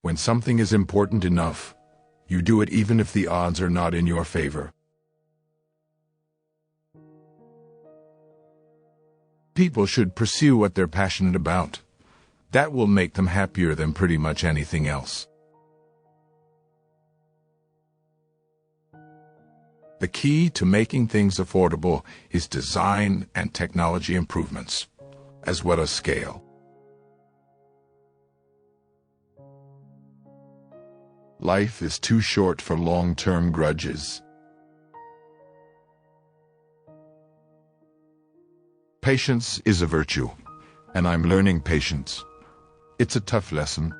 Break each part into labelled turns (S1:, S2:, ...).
S1: When something is important enough, you do it even if the odds are not in your favor. People should pursue what they're passionate about. That will make them happier than pretty much anything else. The key to making things affordable is design and technology improvements, as well as scale. Life is too short for long-term grudges. Patience is a virtue, and I'm learning patience. It's a tough lesson.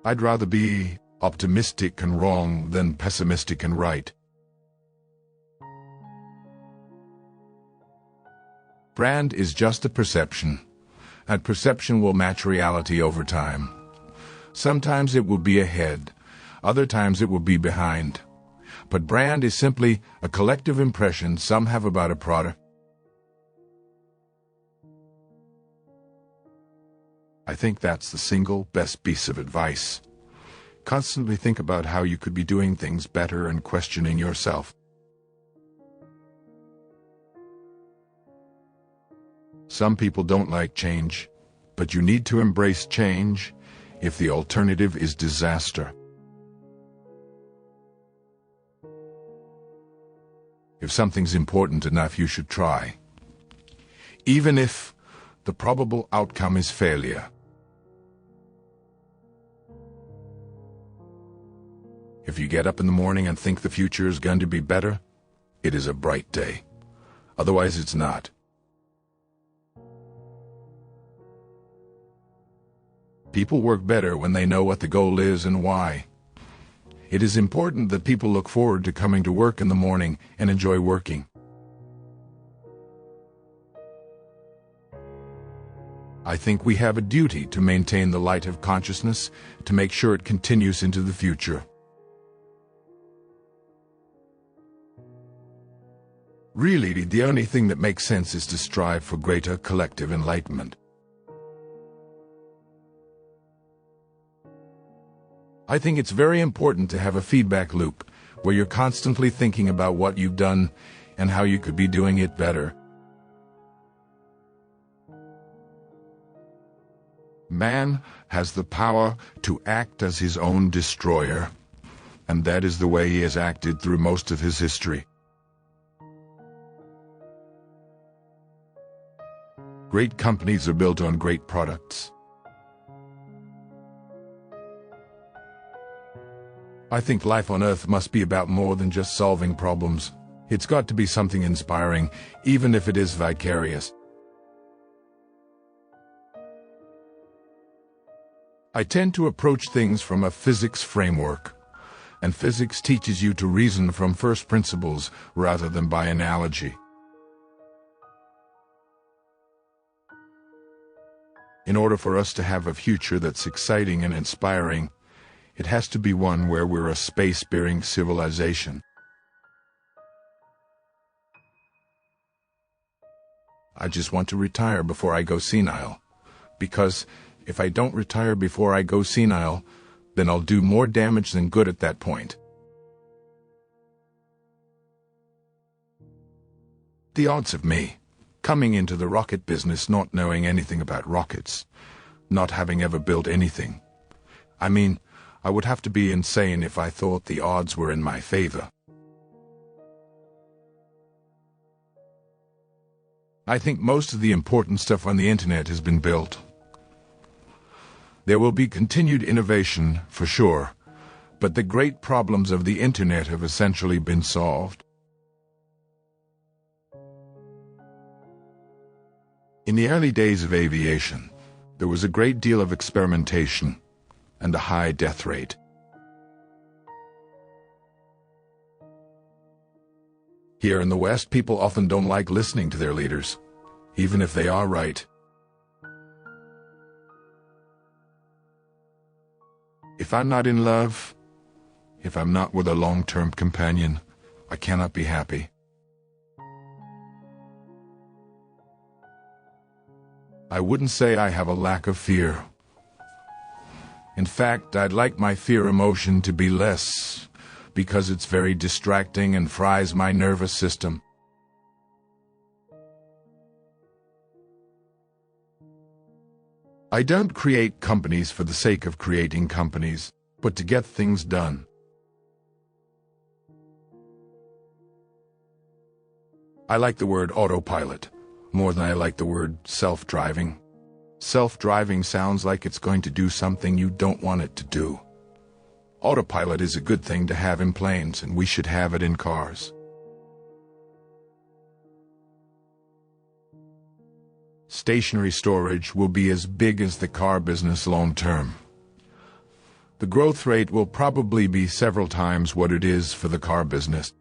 S1: I'd rather be optimistic and wrong than pessimistic and right. Brand is just a perception, and perception will match reality over time. Sometimes it will be ahead, other times it will be behind. But brand is simply a collective impression some have about a product. I think that's the single best piece of advice. Constantly think about how you could be doing things better and questioning yourself. Some people don't like change, but you need to embrace change if the alternative is disaster. If something's important enough, you should try, even if the probable outcome is failure. If you get up in the morning and think the future is going to be better, it is a bright day. Otherwise, it's not. People work better when they know what the goal is and why. It is important that people look forward to coming to work in the morning and enjoy working. I think we have a duty to maintain the light of consciousness to make sure it continues into the future. Really, the only thing that makes sense is to strive for greater collective enlightenment. I think it's very important to have a feedback loop where you're constantly thinking about what you've done and how you could be doing it better. Man has the power to act as his own destroyer, and that is the way he has acted through most of his history. Great companies are built on great products. I think life on Earth must be about more than just solving problems. It's got to be something inspiring, even if it is vicarious. I tend to approach things from a physics framework, and physics teaches you to reason from first principles rather than by analogy. In order for us to have a future that's exciting and inspiring, it has to be one where we're a space-bearing civilization. I just want to retire before I go senile, because if I don't retire before I go senile, then I'll do more damage than good at that point. The odds of me coming into the rocket business not knowing anything about rockets, not having ever built anything. I mean, I would have to be insane if I thought the odds were in my favor. I think most of the important stuff on the internet has been built. There will be continued innovation, for sure, but the great problems of the internet have essentially been solved. In the early days of aviation, there was a great deal of experimentation and a high death rate. Here in the West, people often don't like listening to their leaders, even if they are right. If I'm not in love, if I'm not with a long-term companion, I cannot be happy. I wouldn't say I have a lack of fear. In fact, I'd like my fear emotion to be less, because it's very distracting and fries my nervous system. I don't create companies for the sake of creating companies, but to get things done. I like the word autopilot more than I like the word self-driving. Self-driving sounds like it's going to do something you don't want it to do. Autopilot is a good thing to have in planes, and we should have it in cars. Stationary storage will be as big as the car business long term. The growth rate will probably be several times what it is for the car business.